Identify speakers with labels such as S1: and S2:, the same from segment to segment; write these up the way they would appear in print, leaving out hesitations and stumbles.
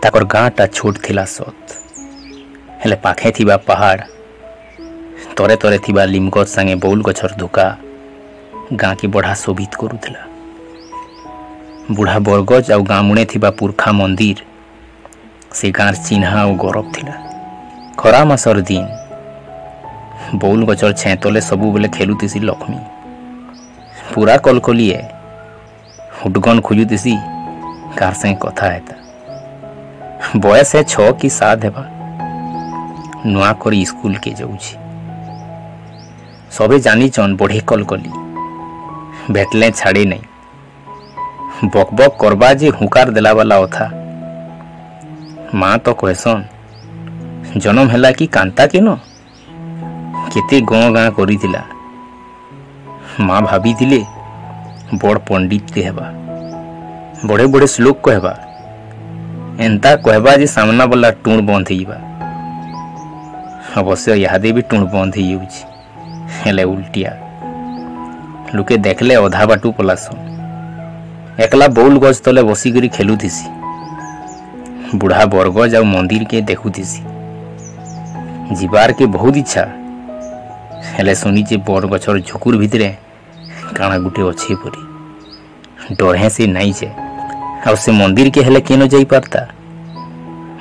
S1: ताकर गाँटा छोट थिला सत हेले पाखे थिबा पहाड़ तरे तरे थिबा लिमगछ संगे बौल गछर धुका गाँ के बढ़ा शोभित करुला। बुढ़ा बरगज आउ गाँ मुणे थिबा पुरखा मंदिर से गाँर चिन्हा और गौरव थिला। खरा मासर दिन बौल गछर छे तले सबु बेले खेलुतिसी लक्ष्मी पूरा कलकलिए हुडगन खोजुतिसी कार से कथा हेता। बयस है 6 कि 7 हेबा नुआ करी स्कूल के जाऊँगी। सबे जानीचन बढ़े कलकली भेटले छाड़े नहीं बक बक करबा जे हुकार देला वाला अथा। माँ तो कहसन जन्म हेला कि कांता के न केते गाँ गाँ करिथिला। माँ भाभी थिले बड़ पंडित टे हेबा बड़े बड़े श्लोक कहबा एंता कहबा जे सामना वाला टूण बंद होइबा। अवश्य इहादे भी टूण बंद होइउछि हेले उल्टिया लुके देखले अधा बाटू पलासन। एकला बौल गज तले बसिकरी खेलुथिसी बुढ़ा बरगज आ मंदिर के देखुथिसी। जीवार के बहुत इच्छा हेले सुनिचे बरगछर झुकुर भितरे काना गुटे अच्छे परी डरे से नहीं जे आ से मंदिर के हेले केनो जाई पारता।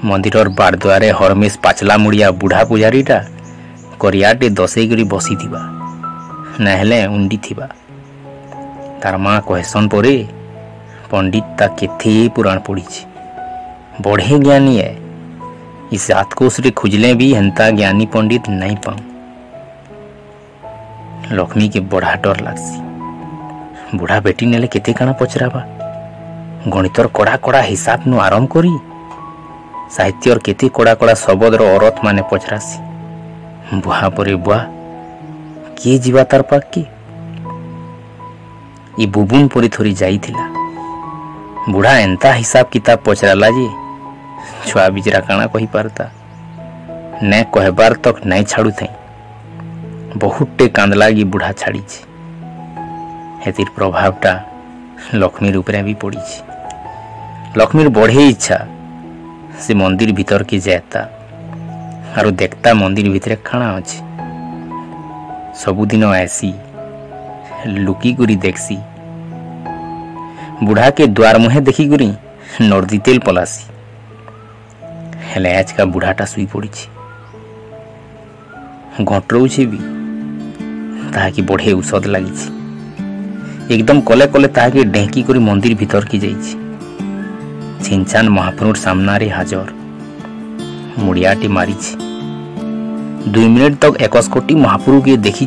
S1: मंदिर और बार द्वारे हरमेश पाचला मुड़िया बुढ़ा पुजारीटा करियाटे दसई करी बसी थिबा नहले उंडी थिबा। तार माँ कहसन परे पंडित ता केथे पुराण पड़ी बढ़े ज्ञानी है। इस आतकोश रे खुजले भी हंता ज्ञानी पंडित नहीं पाऊं। लक्ष्मी के बड़ा डर लागसी। बुढ़ा बेटी नेले केते काना पचराबा गणितर कड़ा कड़ा हिसाब नु आरंभ करी साहित्य और केते कड़ा कड़ा शब्दर अर्थ माने पचरासी। बुआ परे बुआ किए जीवा तार पाक के ये बुबुन परी थोड़ी जाई थिला। बुढ़ा एंता हिसाब किताब पचराला जे छुआ बिजरा काना कही पारता ने कहबार तक नहीं छाड़ू थे। बहुत टे कांदला की बुढ़ा छाड़ी हेतिर प्रभावटा लक्ष्मीर उपरे भी पड़ी। लक्ष्मीर बढ़े इच्छा से मंदिर भीतर के जाता और देखता मंदिर भीतर खाना अच्छे। सबुदिन ऐसी लुकी गुरी देखसी बुढ़ा के द्वार मुहे देखी गुरी नर्दी तेल पलासी हेले आज का बुढ़ाटा सुई पड़ी घटरौछे भी ताकि बढ़े औषध लगी एकदम कले कले ताकि ढेंकी करी मंदिर भीतर की जाइए। छिनचान महाप्रभुर सामना रे हाजर मुड़ियाटे मारी 2 मिनट तक 21 कोटी महाप्रभु के देखी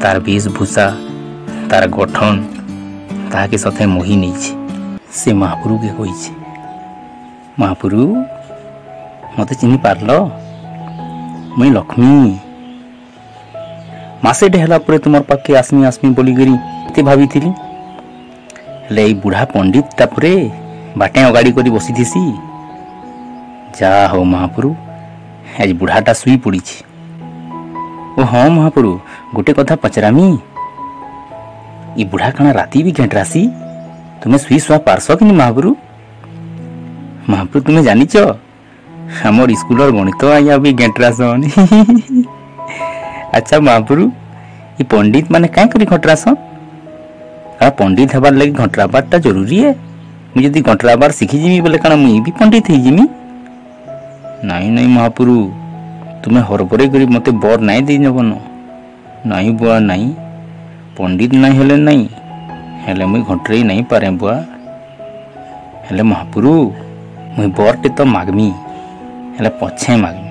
S1: तार वेशभूषा तार गठन ताके सथे मोही नहीं से महाप्रभु के कही महाप्रभु मते चिन्ह पारल मुई लक्ष्मी मासे ढेला परे तुमर पाके आसमी आसमी बोली गरी ते भाभी थिली ले बुढ़ा पंडित तापरे बाटे अगाड़ी करी बसी थिसी। जा हो महाप्रभु आज बुढ़ाटा सुई पड़ी ओ हाँ महाप्रभु गोटे कथा पचरामी ये बुढ़ा कणा राती भी घेंटरासी तुम्हें सुई सुआ पारस कि महाप्रभु। महाप्रभु तुम्हें जानिच हमर स्कूलर गणित आया भी घेंटरासन। अच्छा महाप्रभु ये पंडित माने क्या करी घटरासन पंडित हबार लगी घटराबारटा जरूरी है। मुझे यदि घटराबार शिखी जिमी बोले काना मुई भी पंडित ही जिमी। नहीं नहीं महाप्रभु तुम्हें हरबरे करी मते बर नहीं दे नबन नहीं बुआ नहीं पंडित नहीं हेले नहीं हेले मुई घटरे नहीं पारे बुआ हेले महाप्रभु मुई बरटे तो मागमी हेले पछे मागमी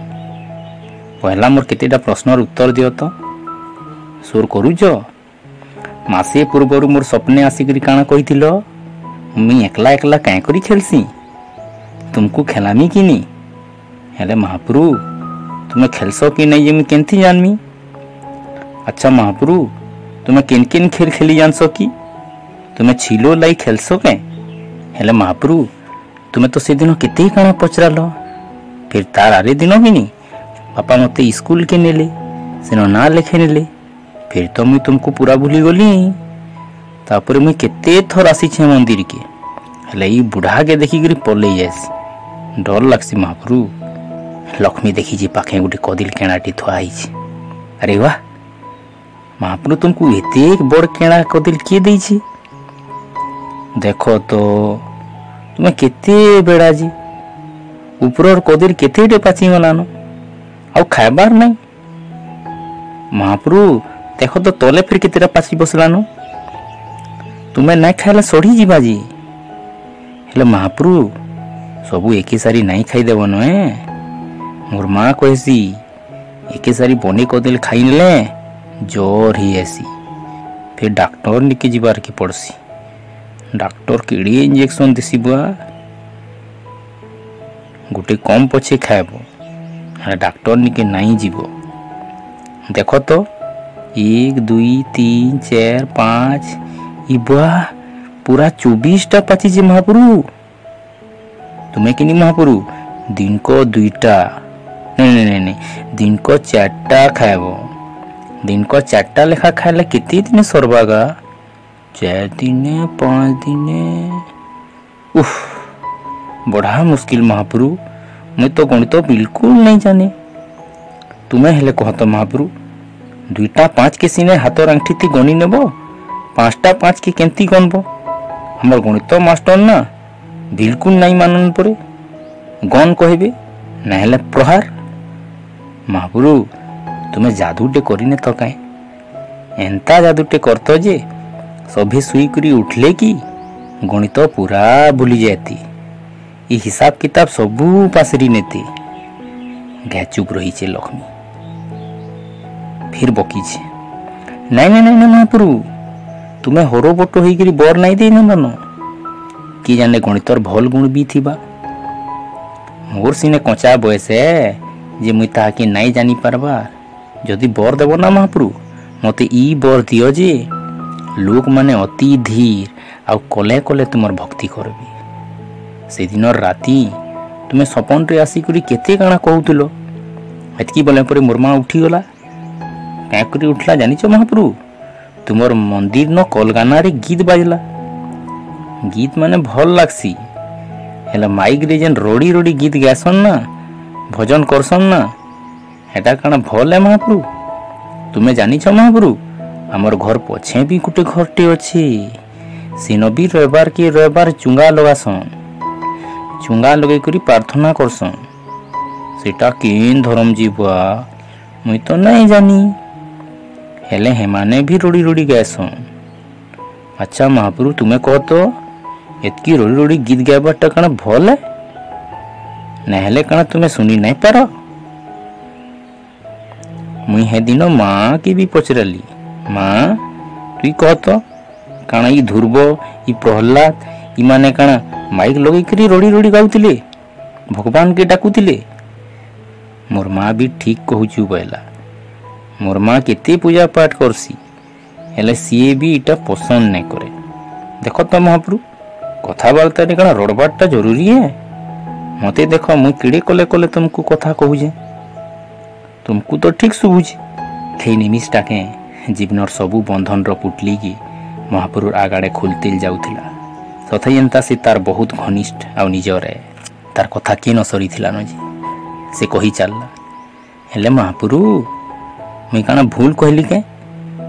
S1: पहला मोर केतेटा प्रश्नर उत्तर दियो तो सोर करूच। मासे पूर्वर मोर सपने आसिक काना कही मुई एकला एकला क्या करी खेलसी तुमको खेलामी कि नहीं हेले महाप्रभु तुम्हें खेलस कि नहीं ये मुई केनथी जानमी। अच्छा महाप्रभु तुम्हें केन केन खेल खेली जानस कि तुम्हें छिलो लाई खेलस के हेले महाप्रभु तुम्हें तो से दिन केते काना पचराल फिर तार आरे दिन भी नहीं पापा मते स्कूल के नेले सेनो ना लेखे नेले फिर तो मुई तुमको पूरा भूली गली। तापर मुई केते थर आसी छे मंदिर के हेले ई बुढ़ा के देखिक पलई जासी डर लगसी महाप्रभु। लक्ष्मी देखी पाखे गोटे कदिल केणाटी थुआई। अरे वाह महाप्रभु तुमको एते बड़ केणा कदिल किए देछि? देख तो तुम्हें केते बेड़ा जी ऊपर कदिल केते पाची गलान आ खाबार नहीं। महाप्रभु देख तो तले फिर केतेटा पाची बसलान। तुम्हें नहीं खाइले सड़ी जीवा जी। हेले महाप्रभु सबू एके सारी नहीं खाईदेव नुहे। मोर माँ कहसी एके सारी बने कदिल खाई नेले जोर ही ऐसी। फिर डॉक्टर निके जीवार के पड़सी। डॉक्टर केड़े इंजेक्शन देसी बुआ गोटे कम पछे खाएब डॉक्टर निके नहीं जीव। देख तो 1 2 3 4 5 ई बुआ पूरा 24टा पाची जे महाप्रभु। तुम्हें कि महाप्रभु दिन को 2टा नहीं दिन को 4टा खाएब। दिन को 4टा लेखा खाइले कितने दिन सरबागा? 4 दिन 5 दिन। उफ बड़ा मुश्किल महाप्रभु। मैं तो गणित बिल्कुल नहीं जाने। तुम्हें हेले कहत महाप्रभु 2टा 5 के सीने हाथ आंगठी थी गणी नेब 5टा 5 के केमती गणब? हमर गणित मास्टर ना बिल्कुल नहीं मानन पड़े गण कहबे ना हेले प्रहार। महाप्रभु तुम्हें जादूटे करने तो कहीं एंता जादूटे करत जे सभी सुई करी उठले कि गणित पूरा भूली जाती। ये हिसाब किताब सबू पासरी नेते। घे चुप रही छे लक्ष्मी। फिर बकी छे नहीं महाप्रभु तुम्हें हरो बटो होकर बर नहीं दे न कि जाने गणितर भल गुण भी थिबा। मोर सिने कचा बयस जे मुई ताके नहीं जानी पारबार। जदि बर देव ना महाप्रभु मते ई बर दियो जे लोक माने अति धीर आ कले कले तुमर भक्ति करबी। से दिन राती तुम्हें सपन रे आसी करी केते काना कहूतलो एतकी बोले पर मोर मां उठी गला। क्या करी उठला जानिछ महाप्रभु? तुमर मंदिर न कलगाना रे गीत बाजला। गीत माने भल लागसी हेला माइक रे जेन रोड़ी रोड़ी गीत गासन ना भजन करसन ना हेटा काना भल है महाप्रभु। तुम्हें जानिछ महाप्रभु हमर घर पछे भी गुटे घरटे अच्छे। सेन भी रविवार के रविवार चुंगा लगासन। चुंगा लगे करी प्रार्थना करसन। सेटा केन धर्म जीवा मुई तो नहीं जानी हेले हेमाने भी रोड़ी रोड़ी गायसन। अच्छा महाप्रभु तुम्हें कह तो एतकी रोड़ी रोड़ी गीत गायबाटा काना भल है नहले काना तुम्हें सुनी नहीं पार? मुई हे दिन माँ के भी पचराली माँ तुई कह तो काना ई ध्रुव ई प्रहलाद ई माने काना माइक लगे करी रोड़ी रोड़ी गाउतिले भगवान के डाकुतिले? मोर माँ भी ठीक कहूचु बैला। मोर माँ केते पूजा पाठ करसी हेले सीए भी इटा पसंद नहीं करे। देख तो महाप्रभु कथबार्ता रे काना रड़बारटा जरूरी है। मते देख मुई किड़े कले कले तुमको कथा कहूजे तुमको तो ठीक शुभुजे। थे निमिषटा के जीवनर सबू बंधन र पुटली की महाप्रभु आगाड़े खुलते जाउथिला। तथाई एंता से तार बहुत घनिष्ठ आ निजर है। तार कथा के न सरी थिला न जी से कही चलला। हेले महाप्रभु मुई काना भूल कहली के?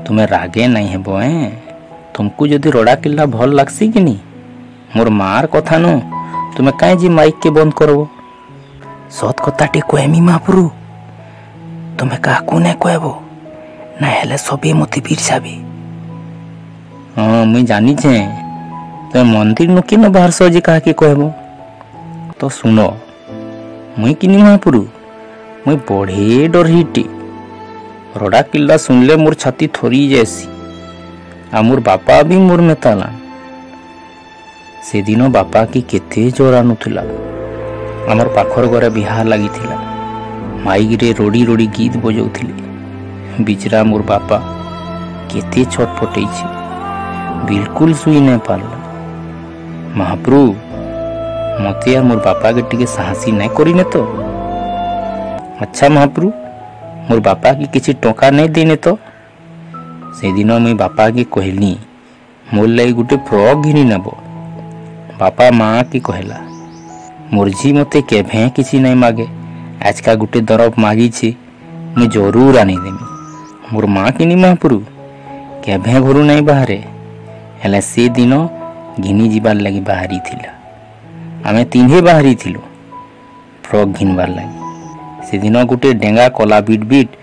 S1: तुम्हें रागे नहीं हेबो तुमको जदि रड़ा किल्ला भल लागसी कि नहीं मोर मार कथा नु तुम्हें कहीं जी माइक के बंद करबो? सत कथाटे कहमी महाप्रभु तुम्हें काकू नहीं कहबो ना हेले सबे मते बिरसाबे। हाँ मुई जानी छे तुम मंदिर नु कि न बाहर सजे कहा के कहबो तो सुनो मुई किनी महाप्रभु मुई बढ़े डरहीटी रड़ा किल्ला सुनले मोर छाती थरी जैसी आ मोर बापा भी मोर मेताला। से दिन बापा की केते जोर आनुथिला। आमर पाखर घरे बिहा लगी थिला। माइक रे रोड़ी रोड़ी गीत बजाउथिले। बिचरा मोर बापा केते छटपटै छे बिल्कुल सुई नहीं पारला। महाप्रभु मते यार मोर बापा के टिके साहसी नहीं करिने तो? अच्छा महाप्रभु मोर बापा की किसी टोका नहीं देने तो? से दिन मुई बापा के कहली मोर लई गुटे फ्रॉक घिनी नेब। बापा माँ की कहला मोर झी मते केभे किसी नहीं मागे आजका गुटे दरब मागी मुझे जरूर आनी देमी मोर माँ कि महापुरु केभे घर नहीं बाहरे हेले से दिन घिनी जीवार लगी बाहरी थिला आमे तीने बाहरी थिलु फ्रॉक घिनबार लगी से दिन गुटे डेंगा कला बिट बिट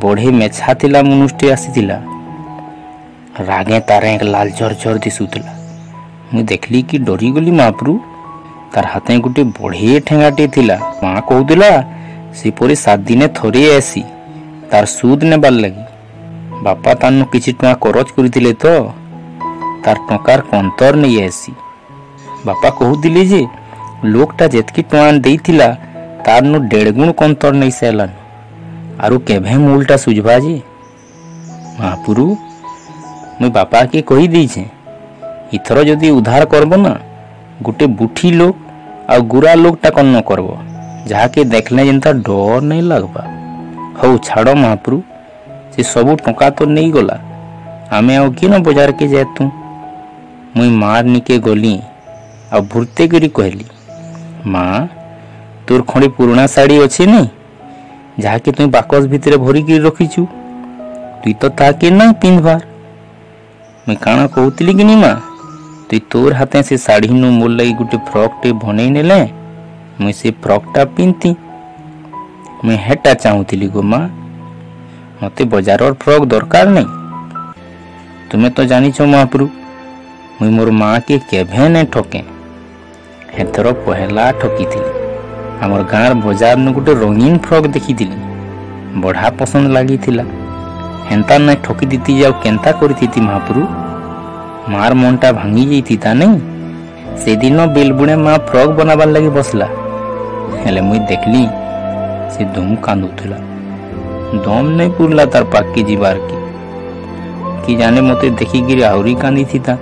S1: बढ़े मेछा थिला मनुष्टे आसीथिला रागे तारे लाल झर झर दिशुला मुझे देखली कि डरी गली महापुरु तार हाथे गुटे बढ़े ठेंगाटे थिला माँ कहूला से परे 7 दिने थरे आसी तार सुद नेबार लगी बापा तानु किछि टका करज करथिले तो तार टकार कंतर नहीं आसी बापा कहूदिले जे लोकटा जेतकी टका देइथिला तार नु 1.5 गुण कंतर नहीं सेलान आरु केभे मूलटा सुझबा जे महापुरु मुई बापा के कही दी छे इथर जदि उधार करबो ना गुटे बुठी लोग आ गुरा लोकटा कन्न करबो जाके देखले जेनता डर नहीं लगबा हौ छाड़ो महापुरु से सबू टका तो नहीं गला आमे आउ कि न बाजार के जेतु मुई मार निके गली आ भुरते करी कहली माँ तोर खड़ी पुराना साड़ी अच्छे नहीं जाके तुम बाकस भितर भरी कर रखीचु तुई तो ताके ना पिंधबार मुई काना कहूतिली कि माँ तुई तोर हाथे से साड़ी नु मोर लगी गुटे फ्रॉक टे बनै नेले मुई से फ्रॉकटा पिंधती मुई हेटा चाहूतिली गो माँ मते बाजार और फ्रॉक दरकार नहीं तुम्हें तो जानिछ महापुरु मुई मोर माँ के केभे नहीं ठके हेथर पहला ठकी थी आमर गाँर बाजार न गुटे रंगीन फ्रॉक देखी थी बढ़ा पसंद लगी थिला हेन्ता नहीं ठकी दीती जाओ केन्ता करी महापुरु मार मनटा भांगी जाई ता नहीं से दिन बेलबुणे माँ फ्रॉक बनाबार लगी बसला हेले मुई देखली से दुम कांदुथुला दम नहीं पुरला तार पाके जीवार की जाने मते देखी गिरी आहुरी कांदी थी ता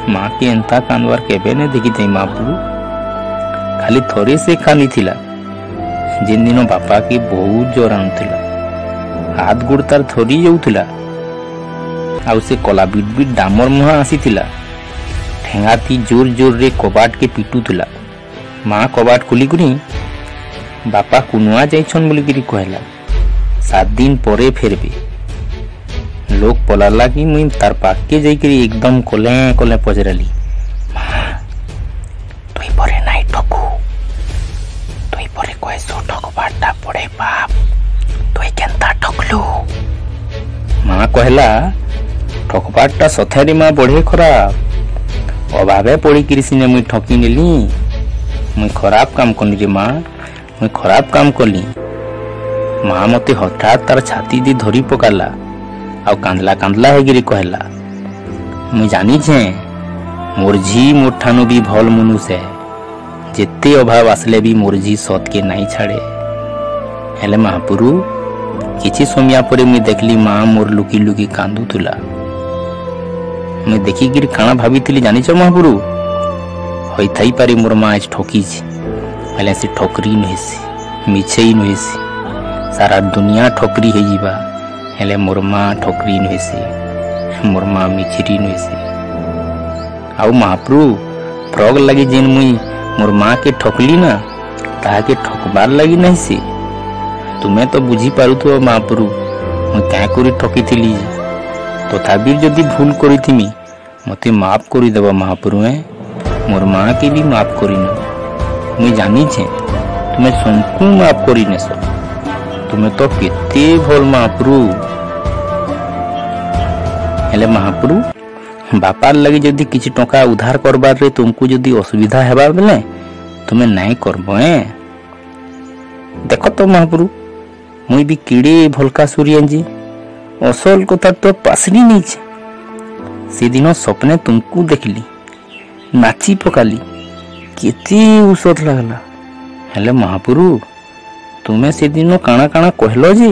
S1: माँ के एंता कांदवार केबे ने देखी थी महापुरु खाली थोड़े से कांदी थिला जिन दिनों बापा की बहुत जोर आनुथिला हाथ गोड़ तार थोड़ी जाउथिला आउ से कला बिट बिट डामर मुहा आसीथिला ठेंगाती जोर जोर रे कबाट के पिटुथिला माँ कबाट खुली करी बापा कुनुआ जाइछन बोली करी कहला 7 दिन परे फेरबे लोग पलाला कि मुई तार पाके जाई करी एकदम कोले कोले पजराली तुई परे नाइ ठकू तुई परे कहसो ठकबाटा पड़े बाप तुई केनता ठकलू माँ कहला ठकबाटा सथारी माँ बढ़े खराब अभावे पड़ी करी सिने मुई ठकी नेली मुई खराब काम कनी रे माँ मुई खराब काम कली माँ मते हठात तार छाती दी धरी पकाला आउ कांदला कांदला हेगिरी कहला मुई जानी छे मोर झी मोर ठानु भी भल मनुष्य है जेते अभाव आसले भी मोर झी सत के नहीं छाड़े हेले महापुरु किछि समय परे मुई देखली माँ मोर लुकी लुकी कांदुथुला मुई देखी गिरी काना भाबीथिली जानिछ महापुरु होई थाई पारे मोर माँ आज ठकी हेले से ठकरी नहेसी मिछेई नहेसी सारा दुनिया ठकरी हे जीवा हेले मोर माँ ठकरी नहेसी मोर माँ मिछरी नहेसी आउ महाप्रभु फ्रॉक लगी जेन मुई मोर माँ के ठकली ना ताहा के ठकबार लगी नहीं से तुम्हें तो बुझी पारुथो महाप्रभु मुई क्या करी ठकी थिली तथापि जदि भूल करी थिमी मते माफ करी देबा महाप्रभु मोर माँ के भी माफ करी न मुई जानी छे तुम्हें संकु माफ करी नेस तुम्हें तो केते भल महाप्रभु हेले महाप्रभु बापार लगी जदि किछि टका उधार करबार रे तुमको जदि असुविधा हेबा बेले तुम्हें नहीं करबो देखो तो महाप्रभु मुई भी किड़े भलका सूर्यजी असल कथा तो पासरी नहीं छे से दिन सपने तुमको देखली नाची पकाली केते औषध लगला हेले महाप्रभु तुम्हें से दिन काना काना कहलो जे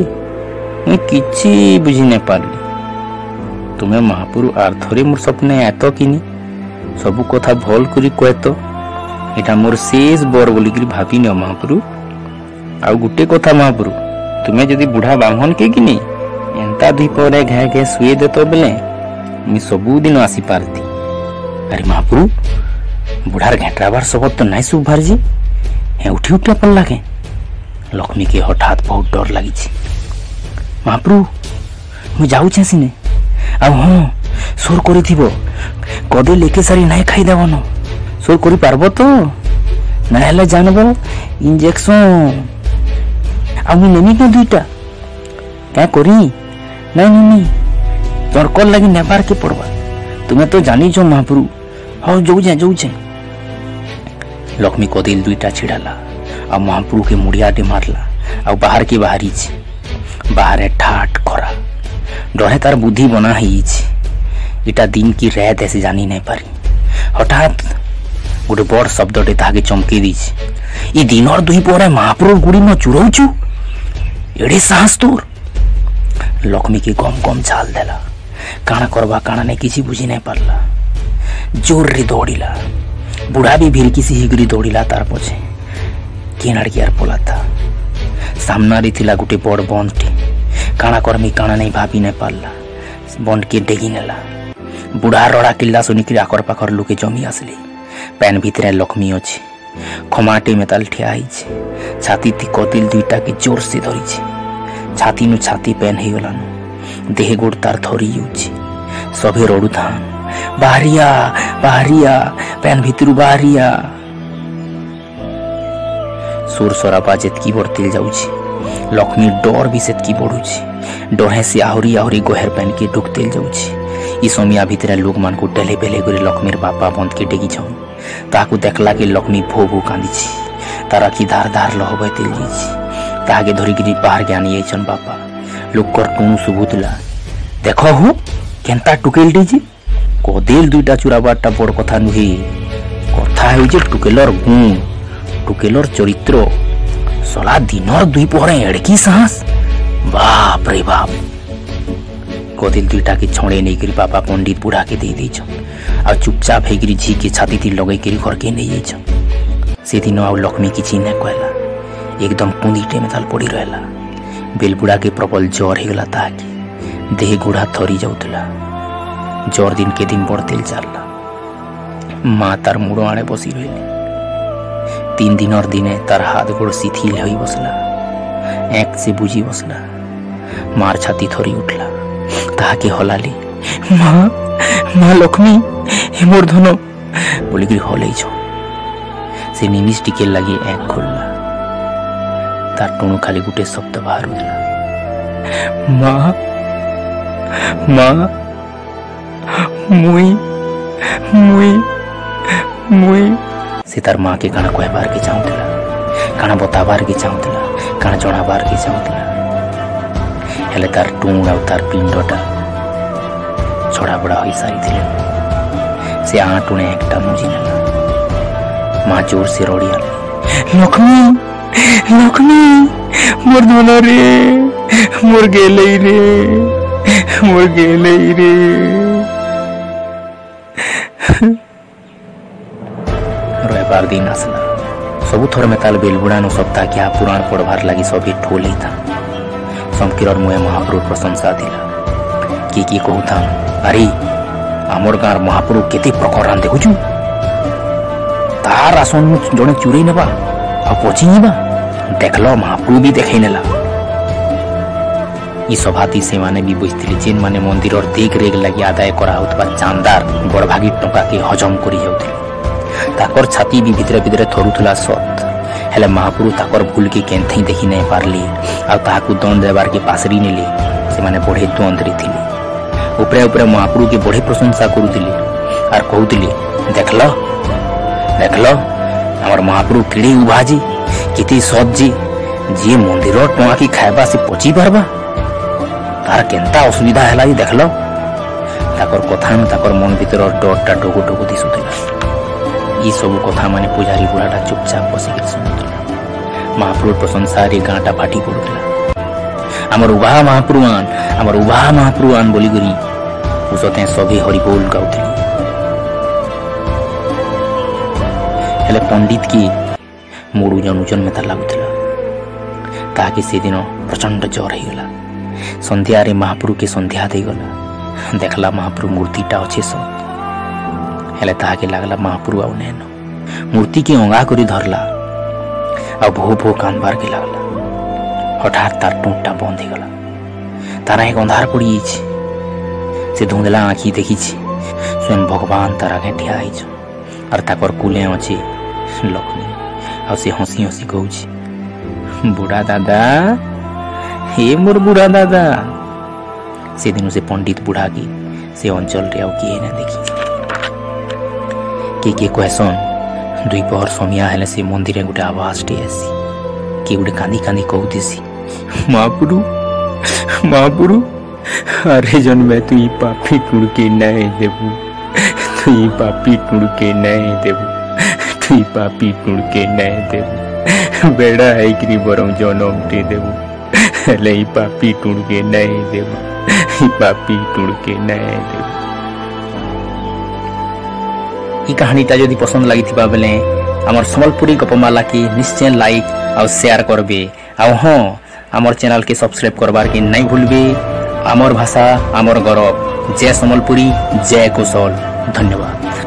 S1: मुई किछि बुझी नहीं पारली तुम्हें महाप्रभु आर्थरे मोर सपने आत किनी सबु कथा भल करी कहे तो एटा मोर शेष बर बोली करी भाबी न महाप्रभु आउ गुटे कथा महाप्रभु तुम्हें जदि बुढ़ा ब्राह्मण के किनी एंता दुई परे घे घे सुए देतो बेले मी सबु दिन आसी पारती अरे महाप्रभु बुढ़ार घेंटराबार सबब तो नाई शुभ भारजी हे उठी उठा पड़ला के लक्ष्मी के हठात बहुत डर लगी। महाप्रभु मुझे जाऊे सिने आ हाँ सोर कर कदे लेके सारी नाई खाईदेवन सोर कर पारब तो ना जानब इंजेक्शन आ नेमी क्या दुईटा क्या करी नहीं तर्कर लगी नेबार के पड़वा तुम्हें तो जानी छो महाप्रभु हाँ जाऊे लक्ष्मी कदिल दुईटा छिड़ाला आ महाप्रभु के मुड़ियाटे मारला आ बाहर के बाहरी बाहर ठाट खरा डरे तार बुद्धि बना इटा दिन की रात ऐसे जानी नहीं पारी हठात गोटे बड़ शब्दटे ताके चमके दी दिन और दुई पहरे महाप्रभु गुड़ी न चुराऊचु एड़े साहस तोर लक्ष्मी के गम गम झाल देला काना करवा काना नहीं किसी बुझी नहीं पारला जोर रे दौड़िला बुढ़ा भी भिरकी सी हिगरी दौड़िला तार पछे केनाड़ के पला था सामना रे थिला गुटे बड़ बंदटे काना करमी काना नहीं भाभी नहीं पारला बंद के डेगी नेला बुढ़ा रड़ा किल्ला सुनिक आकर पाखर लोके जमी आसले पैन भितर लक्ष्मी अच्छे खमाटे में ताल ठिया छाती थी कदिल दुईटा के जोर से धरी छाती नु छाती पैन हो गलान देह गोड़ तार थरी सभे रड़ू था बाहरिया बाहरिया पैन भितर बाहरिया सुर सराबा जेतकी बढ़ते जाऊे लक्ष्मी डर भी सेतकी बढ़ुची डरे से आहरी आहरी गहर पैन के ढुकते जाऊे समिया भितर लोक मान को टेले पेले कर लक्ष्मीर बापा बंद के डेगी छन ताकू देखला के लक्ष्मी भो भो कांदी तार आखि धार धार लह बहते ताके धरिकी बाहर के आनी जाइछन बापा लोक टुणु शुभुला देख हो केनता टुकेल डी कदेल दुईटा चुराबारटा बड़ कथा नुहे कथा हो टुकेलर गुण टुकेलर चरित्र सला दिनर दुई पहरे एड़की साहस बाप रे बाप कदिल दुईटा के छड़े नहीं करी बापा पंडित बुढ़ा के दे दी आ चुपचाप होकर झी के छाती थी लगे कर घर के नहीं जाइछन से दिन आ लक्ष्मी किसी न कहला एकदम कुंदीटे में ताल पड़ी रहला बेलबुड़ा के प्रबल ज्वर हो गला ताकि देह गुड़ा थरी जाऊला ज्वर दिन के दिन बढ़ते चलला माँ तार मुड़ आड़े बसी रही 3 दिन और दिने तार हाथ गोड़ शिथिल हो बसला एक से बुझी बसला मार छाती थरी उठला ताके हलाली माँ माँ लक्ष्मी हे मोर धन बोलिक हल से निमिष टिके लगे एक खोलला तार टुणु खाली गुटे शब्द बाहर माँ माँ मुई मुई मुई से तार माँ के काना कहबार के चाहूला काना बताबार के चाहूला काना जनाबार के चाहूला हेले तार टुण आ तार पिंडटा छड़ा बड़ा हो सारी थिले से आटुणे एकटा मुझी नेला माँ जोर से रोड़ी आली लक्ष्मी लक्ष्मी मोर धन रे मोर गेले रे मोर गेले रे रविवार दिन आसला सबु थर में ताल बेलबुड़ा नु सप्ताह क्या पुराण पढ़वार लगी सभी ठोल था समकीर और मुए महाप्रभु प्रशंसा दिला कि कहूता अरे आमर गाँव महाप्रभु केते प्रकार देखुचु तार आसन जड़े चुरे नेबा आ पची देखल महाप्रभु भी देखे नेला ई सभाती से माने भी बुझथिले जेन माने मंदिर और देख रेख लगी आदाय करा होतबा चांदार बड़भागी टंका के हजम करी जाउथिले ताकर छाती भी भितरे भितरे थरुथुला सत हेले महाप्रभु ताकर भूल के केनथई देखि नहीं पारली आ ताकू दंड देवार के पासरी नेले से माने बढ़े द्वंद्व थिले उपरे उपरे महाप्रभु के बढ़े प्रशंसा करुथिले आर कहउथिले देखल देखल हमर महाप्रभु किड़ी उभाजी किति सज्जी जी मंदिर टंका की खाइबा से पची पारबा तार केनता असुविधा है देखल ताकर कथा में ताकर मन भीतर डरटा डगु डगु दिशुला ये सब कथा माने पुजारी बुढ़ाटा चुपचाप बसिक शुणुला महाप्रभु प्रशंसा रे गाँटा फाटी पड़ुला आमर उभा महाप्रभुआन बोली करी उसते सभी हरिबोल गाउथिले हेले पंडित की मूड ओजन में तार लगुला ताकि से दिन प्रचंड ज्वर हो गला संध्यारे महाप्रभु के संध्या दे गला देखला महाप्रभु मूर्तिटा अच्छे सब हेले ताके लागला महाप्रभु आउ नेन मूर्ति के अंगा करी धरला आ भो भो कांदबार के लागला। हठात तार टूटा बंद हो गला। तारा एक अंधार पड़ी से धुंधला आँखी देखी स्वयं भगवान तार आगे ठिया और ताकर कुले अच्छे लक्ष्मी आ से हसी हसी कहूँ बुढ़ा दादा हे मोर बुढ़ा दादा। से दिन से पंडित बुढ़ा के से अंचल रे किए ना देखी के कहसन दुई पहर समिया हेले से मंदिर गोटे आवाज टे आसी किए गोटे कांदी कांदी कहूसी महापुरु महापुरु अरे जन्मे तु पापी टुड़के नहीं देबू तु पापी टुड़के नहीं देबू तु पापी टुड़के नहीं देबू बेड़ा है कि बरम जनम टे देबू हेले पापी टुड़के नहीं देबू पापी टुड़के नहीं देबू। ई कहानीटा जदि पसंद लगी बेले आमर सम्बलपुरी गपमाला की निश्चय लाइक और शेयर करबे आ हाँ आमर चैनल के सब्सक्राइब करबार के नहीं भूलबे। आमर भाषा आमर गौरव। जय सम्बलपुरी जय कौशल। धन्यवाद।